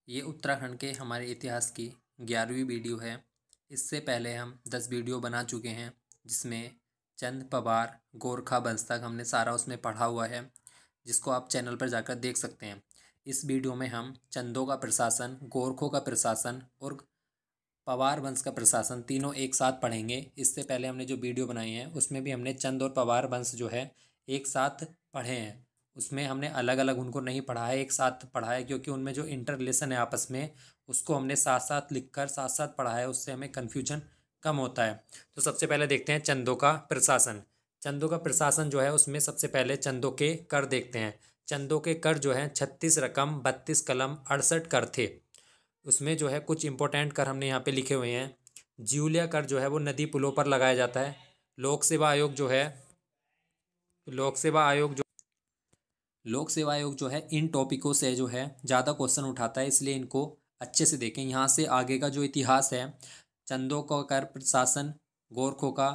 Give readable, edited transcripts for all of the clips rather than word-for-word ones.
ये उत्तराखंड के हमारे इतिहास की 11वीं वीडियो है। इससे पहले हम 10 वीडियो बना चुके हैं, जिसमें चंद, पवार, गोरखा वंश तक हमने सारा उसमें पढ़ा हुआ है, जिसको आप चैनल पर जाकर देख सकते हैं। इस वीडियो में हम चंदों का प्रशासन, गोरखों का प्रशासन और पवार वंश का प्रशासन तीनों एक साथ पढ़ेंगे। इससे पहले हमने जो वीडियो बनाई है उसमें भी हमने चंद और पवार वंश जो है एक साथ पढ़े हैं। उसमें हमने अलग अलग उनको नहीं पढ़ा है, एक साथ पढ़ा है, क्योंकि उनमें जो इंटर रिलेशन है आपस में उसको हमने साथ साथ लिखकर साथ साथ पढ़ा है। उससे हमें कन्फ्यूजन कम होता है। तो सबसे पहले देखते हैं चंदों का प्रशासन। चंदों का प्रशासन जो है उसमें सबसे पहले चंदों के कर देखते हैं। चंदों के कर जो है 36 रकम, 32 कलम, 68 कर थे। उसमें जो है कुछ इंपॉर्टेंट कर हमने यहाँ पे लिखे हुए हैं। ज्यूलिया कर जो है वो नदी पुलों पर लगाया जाता है। लोक सेवा आयोग जो है लोक सेवा आयोग जो लोक सेवा आयोग जो है इन टॉपिकों से जो है ज़्यादा क्वेश्चन उठाता है, इसलिए इनको अच्छे से देखें। यहाँ से आगे का जो इतिहास है, चंदों का कर प्रशासन, गोरखों का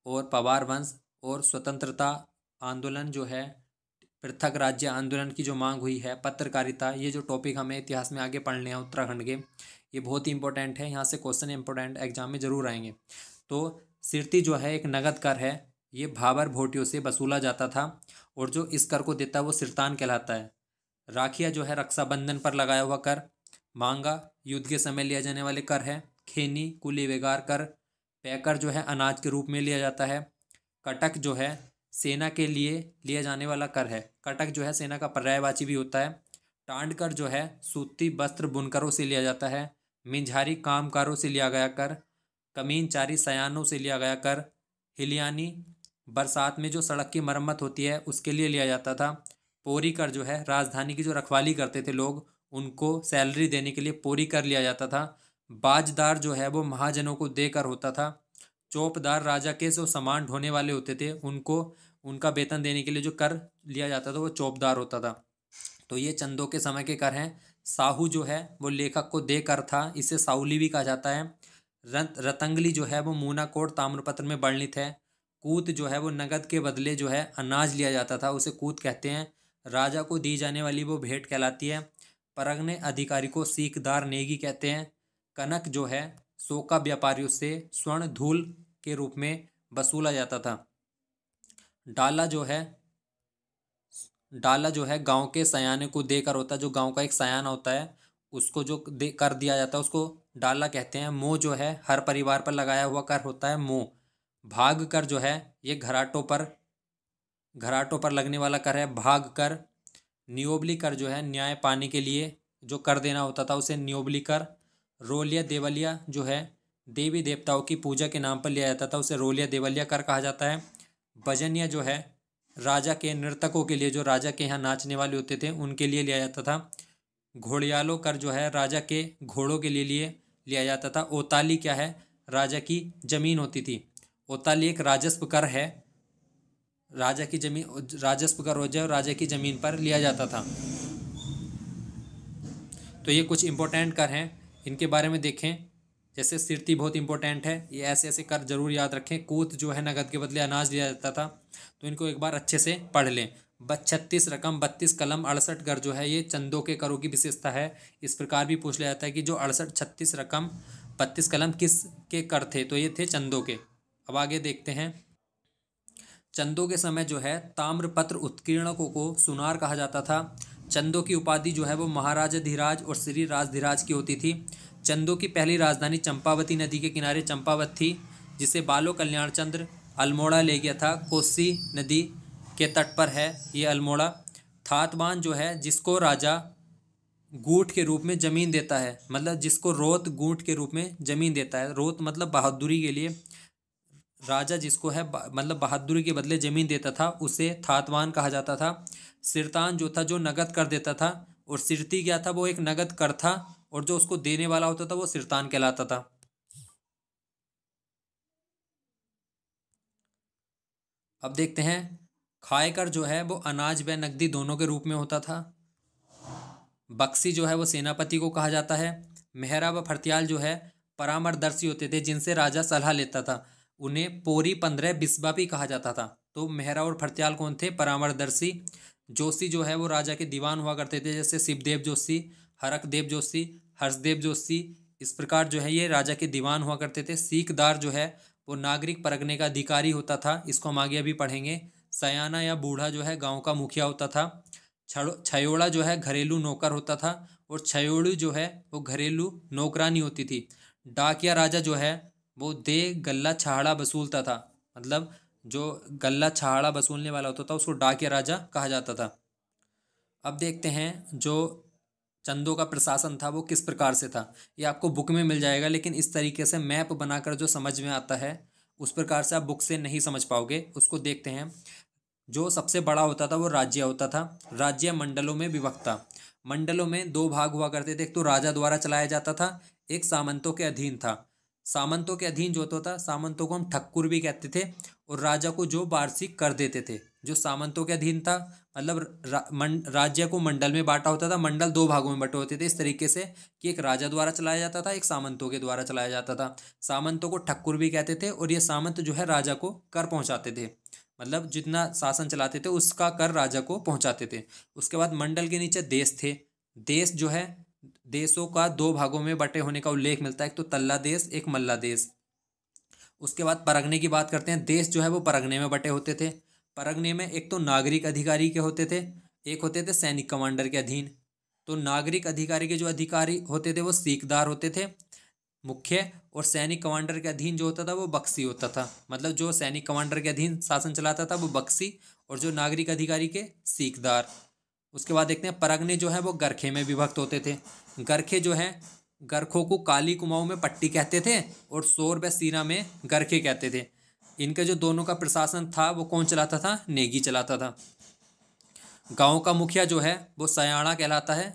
और पवार वंश और स्वतंत्रता आंदोलन जो है, पृथक राज्य आंदोलन की जो मांग हुई है, पत्रकारिता, ये जो टॉपिक हमें इतिहास में आगे पढ़ने हैं उत्तराखंड के, ये बहुत ही इंपॉर्टेंट है। यहाँ से क्वेश्चन इंपॉर्टेंट एग्जाम में जरूर आएंगे। तो सिरती जो है एक नगद कर है, ये भाबर भोटियों से वसूला जाता था और जो इस कर को देता है वो सिरतान कहलाता है। राखिया जो है रक्षाबंधन पर लगाया हुआ कर। मांगा युद्ध के समय लिया जाने वाले कर है। खेनी कुली वेगार कर। पैकर जो है अनाज के रूप में लिया जाता है। कटक जो है सेना के लिए लिया जाने वाला कर है। कटक जो है सेना का पर्यायवाची भी होता है। टांड कर जो है सूती वस्त्र बुनकरों से लिया जाता है। मिंझारी कामकारों से लिया गया कर। कमीनचारी सयानों से लिया गया कर। हिलियानी बरसात में जो सड़क की मरम्मत होती है उसके लिए लिया जाता था। पोरी कर जो है राजधानी की जो रखवाली करते थे लोग, उनको सैलरी देने के लिए पोरी कर लिया जाता था। बाजदार जो है वो महाजनों को देकर होता था। चौपदार राजा के जो सामान ढोने वाले होते थे उनको उनका वेतन देने के लिए जो कर लिया जाता था वो चौपदार होता था। तो ये चंदों के समय के कर हैं। साहू जो है वो लेखक को दे कर था, इसे साउली भी कहा जाता है। रतंगली जो है वो मूनाकोट ताम्रपत्र में वर्णित है। कूत जो है वो नगद के बदले जो है अनाज लिया जाता था, उसे कूत कहते हैं। राजा को दी जाने वाली वो भेंट कहलाती है। परगने अधिकारी को सीकदार नेगी कहते हैं। कनक जो है सोका व्यापारियों से स्वर्ण धूल के रूप में वसूला जाता था। डाला जो है गांव के सयाने को देकर होता है। जो गांव का एक सयाना होता है उसको जो दे कर दिया जाता है उसको डाला कहते हैं। मोह जो है हर परिवार पर लगाया हुआ कर होता है मोह। भाग कर जो है ये घराटों पर लगने वाला कर है, भाग कर। नियोबली कर जो है न्याय पाने के लिए जो कर देना होता था उसे नियोबली कर। रोलिया देवलिया जो है देवी देवताओं की पूजा के नाम पर लिया जाता था, उसे रोलिया देवलिया कर कहा जाता है। भजनिया जो है राजा के नर्तकों के लिए, जो राजा के यहाँ नाचने वाले होते थे उनके लिए लिया जाता था। घोड़ियालों कर जो है राजा के घोड़ों के लिए लिया जाता था। ओताली क्या है? राजा की जमीन होती थी। ओताली एक राजस्व कर है, राजा की जमीन राजस्व कर हो जाए और राजा की जमीन पर लिया जाता था। तो ये कुछ इंपॉर्टेंट कर हैं, इनके बारे में देखें। जैसे सिरती बहुत इंपॉर्टेंट है, ये ऐसे ऐसे कर जरूर याद रखें। कूत जो है नगद के बदले अनाज लिया जाता था, तो इनको एक बार अच्छे से पढ़ लें। 36 रकम, 32 कलम, 68 कर जो है ये चंदों के करों की विशेषता है। इस प्रकार भी पूछ लिया जाता है कि जो 68, 36 रकम, 32 कलम किस के कर थे, तो ये थे चंदों के। अब आगे देखते हैं। चंदों के समय जो है ताम्रपत्र उत्कीर्णकों को सुनार कहा जाता था। चंदों की उपाधि जो है वो महाराजा धीराज और श्री राजधीराज की होती थी। चंदों की पहली राजधानी चंपावती नदी के किनारे चंपावत थी, जिसे बालो कल्याण चंद्र अल्मोड़ा ले गया था। कोसी नदी के तट पर है ये अल्मोड़ा। थातवान जो है जिसको राजा गूठ के रूप में जमीन देता है, मतलब जिसको रोत गूठ के रूप में जमीन देता है। रोत मतलब बहादुरी के लिए, राजा जिसको है मतलब बहादुरी के बदले जमीन देता था उसे थातवान कहा जाता था। सिरतान जो था जो नगद कर देता था, और सिरती क्या था? वो एक नगद कर था, और जो उसको देने वाला होता था वो सिरतान कहलाता था। अब देखते हैं। खाए कर जो है वो अनाज व नकदी दोनों के रूप में होता था। बक्सी जो है वो सेनापति को कहा जाता है। मेहरा व फरतियाल जो है परामर्शदर्शी होते थे, जिनसे राजा सलाह लेता था। उन्हें पोरी 15 बिस्बा भी कहा जाता था। तो मेहरा और फरतियाल कौन थे? परामर्शदर्शी। जोशी जो है वो राजा के दीवान हुआ करते थे, जैसे शिवदेव जोशी। हरकदेव जोशी, हर्षदेव जोशी, इस प्रकार जो है ये राजा के दीवान हुआ करते थे। सीकदार जो है वो नागरिक परगने का अधिकारी होता था, इसको हम आगे अभी पढ़ेंगे। सयाना या बूढ़ा जो है गांव का मुखिया होता था। छयोड़ा जो है घरेलू नौकर होता था, और छयोड़ी जो है वो घरेलू नौकरानी होती थी। डाकिया राजा जो है वो दे गल्ला छाड़ा वसूलता था, मतलब जो गल्ला छाड़ा वसूलने वाला होता था उसको डाकिया राजा कहा जाता था। अब देखते हैं जो चंदों का प्रशासन था वो किस प्रकार से था। ये आपको बुक में मिल जाएगा, लेकिन इस तरीके से मैप बनाकर जो समझ में आता है उस प्रकार से आप बुक से नहीं समझ पाओगे। उसको देखते हैं। जो सबसे बड़ा होता था वो राज्य होता था। राज्य मंडलों में विभक्त था। मंडलों में दो भाग हुआ करते थे, एक तो राजा द्वारा चलाया जाता था, एक सामंतों के अधीन था। सामंतों के अधीन जो होता था, सामंतों को हम ठक्कुर भी कहते थे, और राजा को जो वार्षिक कर देते थे। जो सामंतों के अधीन था मतलब राज्य को मंडल में बांटा होता था। मंडल दो भागों में बटे होते थे इस तरीके से कि एक राजा द्वारा चलाया जाता था, एक सामंतों के द्वारा चलाया जाता था। सामंतों को ठक्कुर भी कहते थे, और ये सामंत जो है राजा को कर पहुंचाते थे, मतलब जितना शासन चलाते थे उसका कर राजा को पहुंचाते थे। उसके बाद मंडल के नीचे देश थे। देश जो है देशों का दो भागों में बटे होने का उल्लेख मिलता है, एक तो तल्ला देश, एक मल्ला देश। उसके बाद परगने की बात करते हैं। देश जो है वो परगने में बटे होते थे। परगने में एक तो नागरिक अधिकारी के होते थे, एक होते थे सैनिक कमांडर के अधीन। तो नागरिक अधिकारी के जो अधिकारी होते थे वो सीकदार होते थे मुख्य, और सैनिक कमांडर के अधीन जो होता था वो बख्शी होता था। मतलब जो सैनिक कमांडर के अधीन शासन चलाता था वो बख्शी, और जो नागरिक अधिकारी के सीकदार। उसके बाद देखते हैं परगने जो है वो गरखे में विभक्त होते थे। गरखे जो है गरखों को काली कुमाऊं में पट्टी कहते थे, और सोर व सीरा में गरखे कहते थे। इनके जो दोनों का प्रशासन था वो कौन चलाता था? नेगी चलाता था। गांव का मुखिया जो है वो सयाना कहलाता है।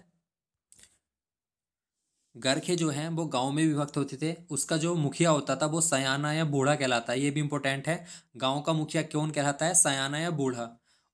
गरखे जो हैं वो गांव में विभक्त होते थे, उसका जो मुखिया होता था वो सयाना या बूढ़ा कहलाता है। ये भी इंपॉर्टेंट है। गांव का मुखिया कौन कहलाता है? सयाना या बूढ़ा।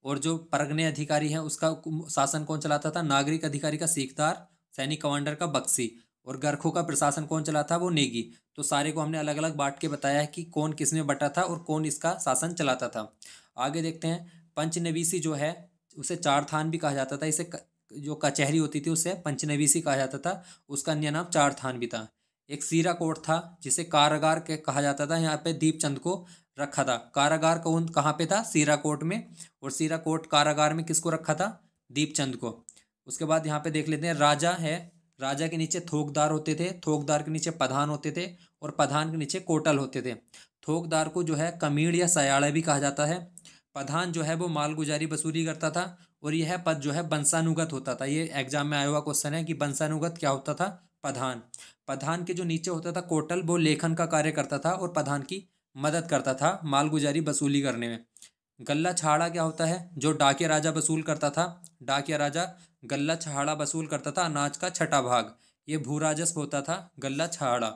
और जो परगने अधिकारी है उसका शासन कौन चलाता था? नागरिक अधिकारी का सीकदार, सैनिक कमांडर का बख्शी, और गरखों का प्रशासन कौन चलाता था? वो नेगी। तो सारे को हमने अलग अलग बांट के बताया है कि कौन किस में बटा था और कौन इसका शासन चलाता था। आगे देखते हैं। पंचनवीसी जो है उसे चार थान भी कहा जाता था। इसे जो कचहरी होती थी उसे पंचनवीसी कहा जाता था। उसका अन्य नाम चार थान भी था। एक सीरा कोट था जिसे कारागार के कहा जाता था। यहाँ पे दीपचंद को रखा था। कारागार कौन कहाँ पे था? सीरा कोट में। और सीरा कोट कारागार में किसको रखा था? दीपचंद को। उसके बाद यहाँ पे देख लेते हैं। राजा है, राजा के नीचे थोकदार होते थे, थोकदार के नीचे प्रधान होते थे, और प्रधान के नीचे कोटल होते थे। थोकदार को जो है कमीण या सयाड़ा भी कहा जाता है। प्रधान जो है वो मालगुजारी वसूली करता था, और यह पद जो है वंशानुगत होता था। ये एग्जाम में आया हुआ क्वेश्चन है कि वंशानुगत क्या होता था? प्रधान। प्रधान के जो नीचे होता था कोटल, वो लेखन का कार्य करता था और प्रधान की मदद करता था मालगुजारी वसूली करने में। गल्ला छाड़ा क्या होता है? जो डाकिया राजा वसूल करता था। डाकिया राजा गल्ला छाड़ा वसूल करता था, अनाज का छठा भाग। ये भू राजस्व होता था गल्ला छाड़ा।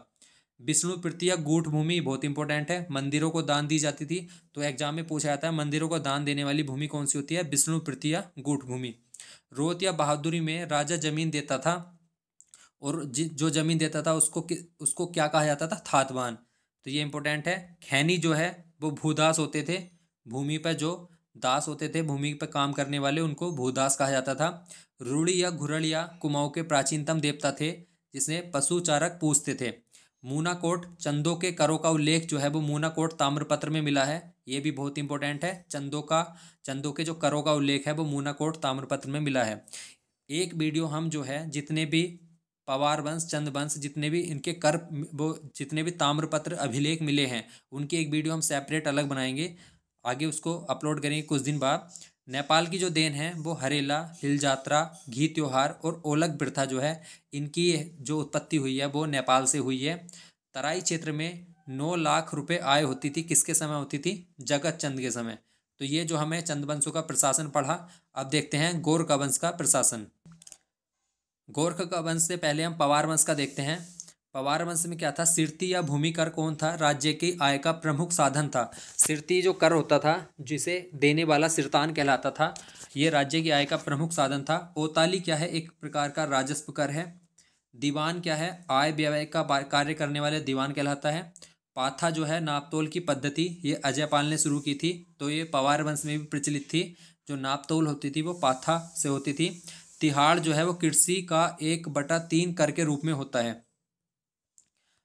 विष्णु तृतीया गूढ़ भूमि बहुत इंपॉर्टेंट है। मंदिरों को दान दी जाती थी, तो एग्जाम में पूछा जाता है मंदिरों को दान देने वाली भूमि कौन सी होती है? विष्णु तृतीया गूढ़ भूमि। रोत या बहादुरी में राजा जमीन देता था, और जो जमीन देता था उसको क्या कहा जाता था? थातवान। तो ये इंपॉर्टेंट है। खैनी जो है वो भूदास होते थे। भूमि पर जो दास होते थे, भूमि पर काम करने वाले, उनको भूदास कहा जाता था। रूढ़ी या घुरड़ या कुमाऊं के प्राचीनतम देवता थे, जिसने पशुचारक पूजते थे। मूनाकोट चंदों के करों का उल्लेख जो है वो मूनाकोट ताम्रपत्र में मिला है। ये भी बहुत इंपॉर्टेंट है। चंदों के जो करों का उल्लेख है वो मूनाकोट ताम्रपत्र में मिला है। एक वीडियो हम जो है जितने भी पवार वंश, चंद वंश, जितने भी इनके कर वो जितने भी ताम्रपत्र अभिलेख मिले हैं उनकी एक वीडियो हम सेपरेट अलग बनाएंगे। आगे उसको अपलोड करेंगे कुछ दिन बाद। नेपाल की जो देन है वो हरेला, हिल जात्रा, घी त्योहार और ओलग प्रथा जो है, इनकी जो उत्पत्ति हुई है वो नेपाल से हुई है। तराई क्षेत्र में 9 लाख रुपए आय होती थी। किसके समय होती थी? जगत चंद के समय। तो ये जो हमें चंद वंशों का प्रशासन पढ़ा। अब देखते हैं गोरखा वंश का प्रशासन। गोरखा वंश से पहले हम पवार वंश का देखते हैं। पवार वंश में क्या था? सिरती या भूमि कर कौन था? राज्य की आय का प्रमुख साधन था। सिरती जो कर होता था जिसे देने वाला सिरतान कहलाता था, ये राज्य की आय का प्रमुख साधन था। ओताली क्या है? एक प्रकार का राजस्व कर है। दीवान क्या है? आय व्यय का कार्य करने वाले दीवान कहलाता है। पाथा जो है नापतोल की पद्धति, ये अजयपाल ने शुरू की थी, तो ये पवार वंश में भी प्रचलित थी। जो नापतोल होती थी वो पाथा से होती थी। तिहाड़ जो है वो कृषि का 1/3 कर के रूप में होता है।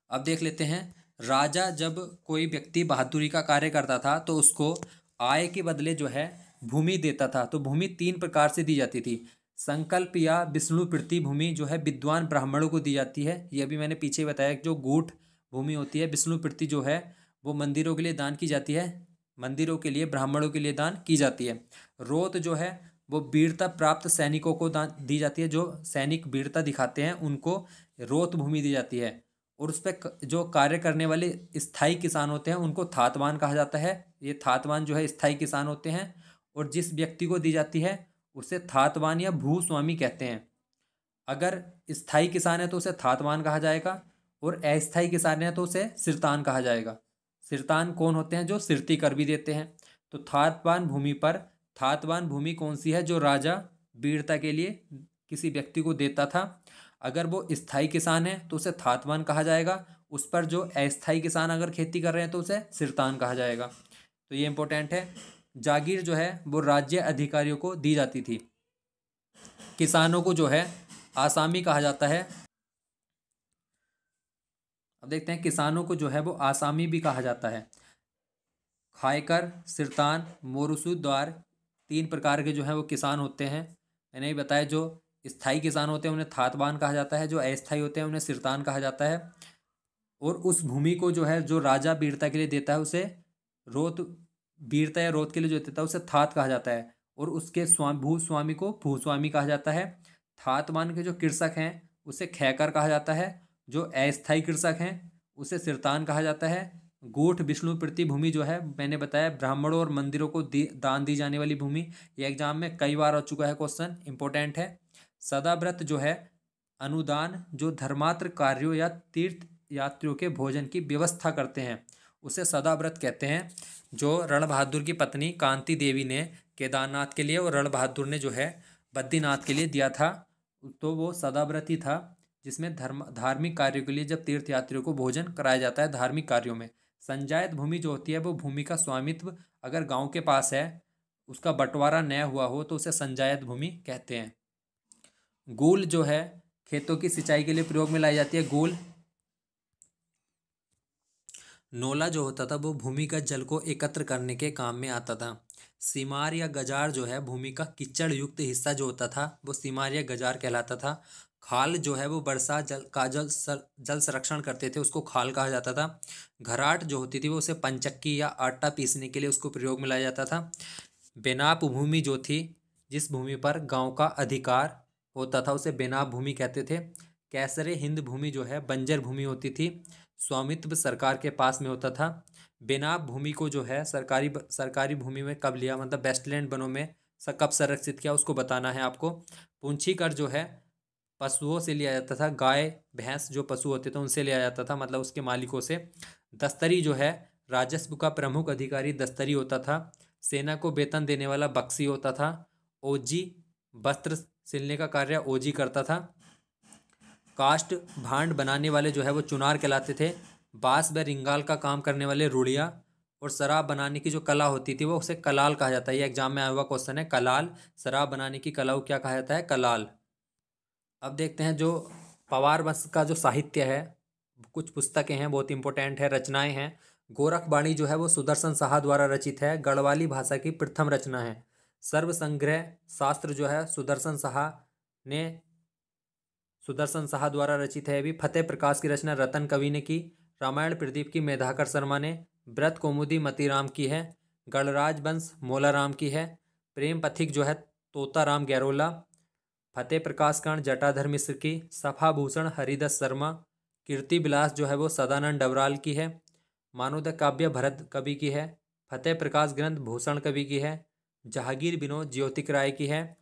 अब देख लेते हैं, राजा जब कोई व्यक्ति बहादुरी का कार्य करता था तो उसको आय के बदले जो है भूमि देता था। तो भूमि 3 प्रकार से दी जाती थी। संकल्प या विष्णु प्रीति भूमि जो है विद्वान ब्राह्मणों को दी जाती है। ये अभी मैंने पीछे बताया कि जो गूढ़ भूमि होती है, विष्णु प्रीति जो है वो मंदिरों के लिए दान की जाती है, मंदिरों के लिए, ब्राह्मणों के लिए दान की जाती है। रोत जो है वो वीरता प्राप्त सैनिकों को दान दी जाती है, जो सैनिक वीरता दिखाते हैं उनको रोत भूमि दी जाती है। और उस पर जो कार्य करने वाले स्थायी किसान होते हैं उनको थातवान कहा जाता है। ये थातवान जो है स्थायी किसान होते हैं। और जिस व्यक्ति को दी जाती है उसे थातवान या भूस्वामी कहते हैं। अगर स्थायी किसान है तो उसे थातवान कहा जाएगा, और अस्थायी किसान है तो उसे सिरतान कहा जाएगा। सिरतान कौन होते हैं? जो सिरती कर भी देते हैं। तो थातवान भूमि कौन सी है? जो राजा वीरता के लिए किसी व्यक्ति को देता था। अगर वो स्थायी किसान है तो उसे थातवान कहा जाएगा। उस पर जो अस्थायी किसान अगर खेती कर रहे हैं तो उसे सिरतान कहा जाएगा। तो ये इंपॉर्टेंट है। जागीर जो है वो राज्य अधिकारियों को दी जाती थी। किसानों को जो है आसामी कहा जाता है। अब देखते हैं, किसानों को जो है वो आसामी भी कहा जाता है। खायकर, सिरतान, मोरुसुद्वार 3 प्रकार के जो है वो किसान होते हैं। मैंने ही बताया, जो स्थायी किसान होते हैं उन्हें थातवान कहा जाता है, जो अस्थायी होते हैं उन्हें सिरतान कहा जाता है। और उस भूमि को जो है जो राजा वीरता के लिए देता है उसे रोत, वीरता या रोत के लिए जो देता है उसे थात कहा जाता है। और उसके भूस्वामी को भूस्वामी कहा जाता है। थातवान के जो कृषक हैं उसे खैकर कहा जाता है। जो अस्थायी कृषक हैं उसे सिरतान कहा जाता है। गूठ विष्णु प्रति भूमि जो है मैंने बताया ब्राह्मणों और मंदिरों को दान दी जाने वाली भूमि। ये एग्जाम में कई बार आ चुका है क्वेश्चन, इंपॉर्टेंट है। सदाव्रत जो है अनुदान, जो धर्मात्र कार्यों या तीर्थ यात्रियों के भोजन की व्यवस्था करते हैं उसे सदाव्रत कहते हैं। जो रण बहादुर की पत्नी कांति देवी ने केदारनाथ के लिए और रण बहादुर ने जो है बद्रीनाथ के लिए दिया था, तो वो सदाव्रत ही था, जिसमें धार्मिक कार्यों के लिए जब तीर्थ यात्रियों को भोजन कराया जाता है धार्मिक कार्यों में। संजायत भूमि जो होती है वो भूमि का स्वामित्व अगर गांव के पास है, उसका बंटवारा न हुआ हो तो उसे संजायत भूमि कहते हैं। गूल जो है खेतों की सिंचाई के लिए प्रयोग में लाई जाती है। गूल नोला जो होता था वो भूमिगत जल को एकत्र करने के काम में आता था। सीमार या गजार जो है भूमि का कीचड़ युक्त हिस्सा जो होता था वो सीमार या गजार कहलाता था। खाल जो है वो वर्षा जल संरक्षण करते थे, उसको खाल कहा जाता था। घराट जो होती थी वो उसे पंचक्की या आटा पीसने के लिए उसको प्रयोग में लाया जाता था। बेनाप भूमि जो थी, जिस भूमि पर गांव का अधिकार होता था उसे बेनाप भूमि कहते थे। कैसरे हिंद भूमि जो है बंजर भूमि होती थी, स्वामित्व सरकार के पास में होता था। बेनाप भूमि को जो है सरकारी भूमि में कब लिया, मतलब वेस्टलैंड वनों में कब संरक्षित किया उसको बताना है आपको। पूंछी कर जो है पशुओं से लिया जाता था, गाय भैंस जो पशु होते थे उनसे लिया जाता था, मतलब उसके मालिकों से। दस्तरी जो है राजस्व का प्रमुख अधिकारी दस्तरी होता था। सेना को वेतन देने वाला बख्शी होता था। ओजी वस्त्र सिलने का कार्य ओजी करता था। काष्ठ भांड बनाने वाले जो है वो चुनार कहलाते थे। बांस व रिंगाल का काम करने वाले रुड़िया। और शराब बनाने की जो कला होती थी वो उसे कलाल कहा जाता है। ये एग्जाम में आया हुआ क्वेश्चन है, कलाल। शराब बनाने की कला को क्या कहा जाता है? कलाल। अब देखते हैं जो पवार वंश का जो साहित्य है, कुछ पुस्तकें हैं बहुत इंपॉर्टेंट है, रचनाएं हैं। गोरखवाणी जो है वो सुदर्शन साहा द्वारा रचित है, गढ़वाली भाषा की प्रथम रचना है। सर्व संग्रह शास्त्र जो है सुदर्शन साहा द्वारा रचित है। भी फतेह प्रकाश की रचना रतन कवि ने की। रामायण प्रदीप की मेधाकर शर्मा ने। व्रत कौमुदी मतीराम की है। गणराज वंश मोलाराम की है। प्रेम पथिक जो है तोताराम गैरोला। फतेह प्रकाश कर्ण जटाधर मिश्र की। सफा भूषण हरिदास शर्मा। कीर्ति विलास जो है वो सदानंद डबराल की है। मानवद काव्य भरत कवि की है। फतेह प्रकाश ग्रंथ भूषण कवि की है। जहांगीर विनोद ज्योतिक राय की है।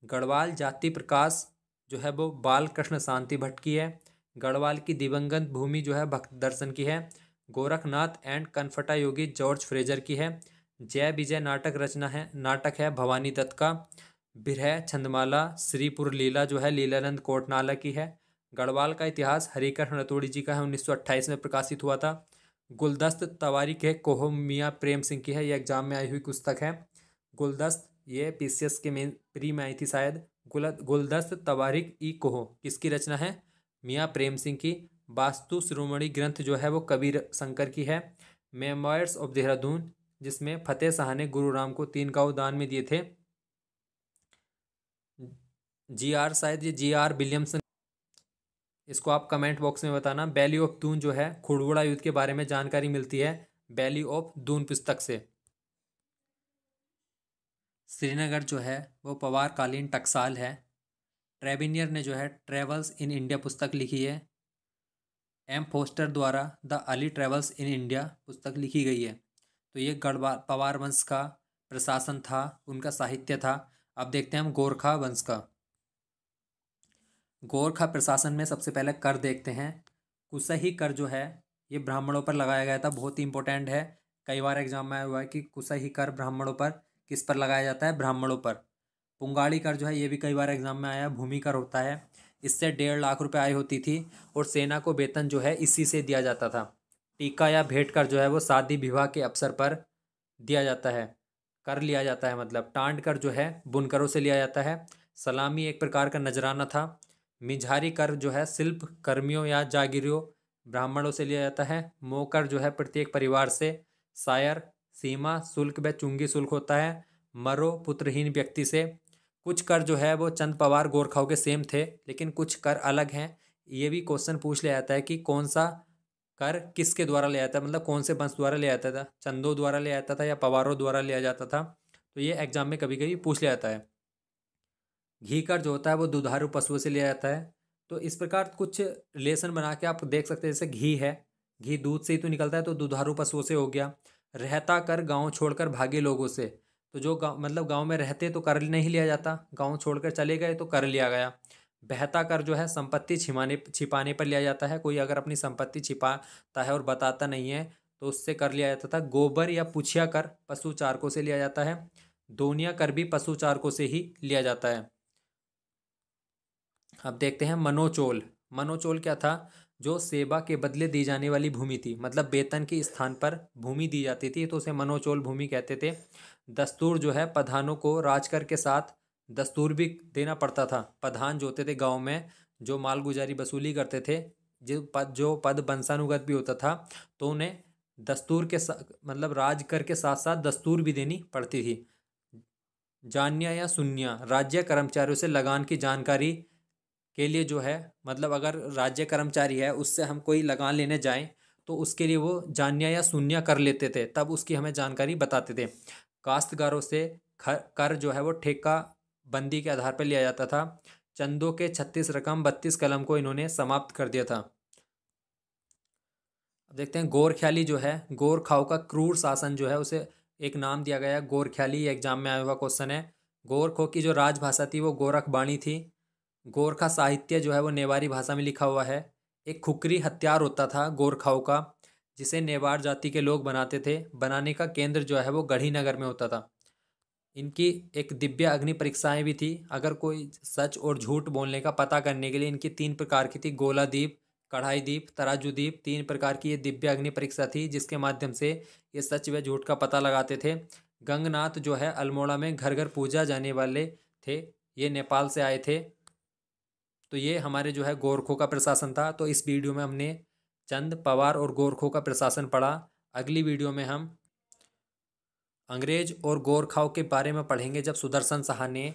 गढ़वाल जाति प्रकाश जो है वो बाल कृष्ण शांति भट्ट की है। गढ़वाल की दिवंगत भूमि जो है भक्त दर्शन की है। Gorakhnath and Kanphata Yogi George Fraser की है। जय विजय नाटक है भवानी दत्त का। बिरह छंदमाला श्रीपुर लीला जो है लीलानंद कोटनाला की है। गढ़वाल का इतिहास हरिकृष्ण रतोड़ी जी का है, 1928 में प्रकाशित हुआ था। गुलदस्त तवारीख है कोहो मियाँ प्रेम सिंह की है, यह एग्जाम में आई हुई पुस्तक है। गुलदस्त ये पीसीएस के मेन प्री में आई थी शायद। गुलदस्त तवारीख ई कोह किसकी रचना है? मियाँ प्रेम सिंह की। वास्तु शिरोमणि ग्रंथ जो है वो कबीर शंकर की है। मेमोयर्स ऑफ देहरादून, जिसमें फतेह शाह ने गुरु राम को 3 गांव दान में दिए थे। GR, शायद ये GR विलियम्सन। इसको आप कमेंट बॉक्स में बताना। वैली ऑफ दून जो है खुड़बुड़ा युद्ध के बारे में जानकारी मिलती है वैली ऑफ दून पुस्तक से। श्रीनगर जो है वो पवार कालीन टकसाल है। ट्रेविनियर ने जो है ट्रेवल्स इन इंडिया पुस्तक लिखी है। M फोस्टर द्वारा the early travels in India पुस्तक लिखी गई है। तो ये गढ़वाल पवार वंश का प्रशासन था, उनका साहित्य था। अब देखते हैं हम गोरखा वंश का। गोरखा प्रशासन में सबसे पहले कर देखते हैं। कुसही कर जो है ये ब्राह्मणों पर लगाया गया था, बहुत ही इंपॉर्टेंट है। कई बार एग्जाम में आया हुआ है कि कुसही कर ब्राह्मणों पर किस पर लगाया जाता है? ब्राह्मणों पर। पुंगाड़ी कर जो है ये भी कई बार एग्जाम में आया, भूमि कर होता है। इससे 1.5 लाख रुपए आय होती थी और सेना को वेतन जो है इसी से दिया जाता था। टीका या भेंट कर जो है वो शादी विवाह के अवसर पर दिया जाता है, कर लिया जाता है। मतलब टांड कर जो है बुनकरों से लिया जाता है। सलामी एक प्रकार का नजराना था। मिझारी कर जो है शिल्प कर्मियों या जागीरियों ब्राह्मणों से लिया जाता है। मोकर जो है प्रत्येक परिवार से। शायर सीमा शुल्क व चुंगी शुल्क होता है। मरो पुत्रहीन व्यक्ति से। कुछ कर जो है वो चंद पवार गोरखाओं के सेम थे, लेकिन कुछ कर अलग हैं। ये भी क्वेश्चन पूछ लिया जाता है कि कौन सा कर किसके द्वारा लिया जाता है, मतलब कौन से वंश द्वारा लिया जाता था, चंदों द्वारा लिया जाता था या पवारों द्वारा लिया जाता था। तो ये एग्जाम में कभी कभी पूछ लिया जाता है। घी कर जो होता है वो दुधारू पशुओं से लिया जाता है। तो इस प्रकार कुछ रिलेशन बना के आप देख सकते हैं। जैसे घी है, घी दूध से ही तो निकलता है, तो दुधारू पशुओं से हो गया। रहता कर गांव छोड़कर भागे लोगों से, तो जो गाँव मतलब गांव में रहते तो कर नहीं लिया जाता, गांव छोड़कर चले गए तो कर लिया गया। बहता कर जो है संपत्ति छिपाने पर लिया जाता है। कोई अगर अपनी संपत्ति छिपाता है और बताता नहीं है तो उससे कर लिया जाता था। गोबर या पुछिया कर पशु चारकों से लिया जाता है। दोनिया कर भी पशु चारकों से ही लिया जाता है। अब देखते हैं मनोचोल। मनोचोल क्या था? जो सेवा के बदले दी जाने वाली भूमि थी, मतलब वेतन के स्थान पर भूमि दी जाती थी, तो उसे मनोचोल भूमि कहते थे। दस्तूर जो है प्रधानों को राजकर के साथ दस्तूर भी देना पड़ता था। प्रधान जो होते थे गांव में, जो मालगुजारी वसूली करते थे, जो पद वंशानुगत भी होता था, तो उन्हें दस्तूर के मतलब राजकर के साथ साथ दस्तूर भी देनी पड़ती थी। जान्या या शून्य राज्य कर्मचारियों से लगान की जानकारी के लिए जो है, मतलब अगर राज्य कर्मचारी है उससे हम कोई लगान लेने जाएं तो उसके लिए वो जान्या या शून्य कर लेते थे, तब उसकी हमें जानकारी बताते थे। काश्तकारों से कर जो है वो ठेका बंदी के आधार पर लिया जाता था। चंदों के 36 रकम 32 कलम को इन्होंने समाप्त कर दिया था। अब देखते हैं गोरख्याली जो है गोरखाओं का क्रूर शासन जो है उसे एक नाम दिया गया है गोरख्याली। एग्जाम में आया हुआ क्वेश्चन है। गोरखों की जो राजभाषा थी वो गोरखबाणी थी। गोरखा साहित्य जो है वो नेवारी भाषा में लिखा हुआ है। एक खुकरी हथियार होता था गोरखाओं का, जिसे नेवार जाति के लोग बनाते थे। बनाने का केंद्र जो है वो गढ़ी नगर में होता था। इनकी एक दिव्य अग्नि परीक्षाएं भी थी। अगर कोई सच और झूठ बोलने का पता करने के लिए इनकी 3 प्रकार की थी। गोला दीप, कढ़ाई दीप, तराजू दीप, 3 प्रकार की ये दिव्य अग्नि परीक्षा थी, जिसके माध्यम से ये सच व झूठ का पता लगाते थे। गंगनाथ जो है अल्मोड़ा में घर घर पूजा जाने वाले थे, ये नेपाल से आए थे। तो ये हमारे जो है गोरखों का प्रशासन था। तो इस वीडियो में हमने चंद पवार और गोरखों का प्रशासन पढ़ा। अगली वीडियो में हम अंग्रेज और गोरखाओं के बारे में पढ़ेंगे, जब सुदर्शन शाह ने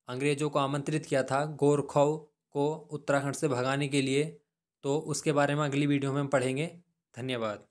अंग्रेजों को आमंत्रित किया था गोरखाओं को उत्तराखंड से भगाने के लिए। तो उसके बारे में अगली वीडियो में हम पढ़ेंगे। धन्यवाद।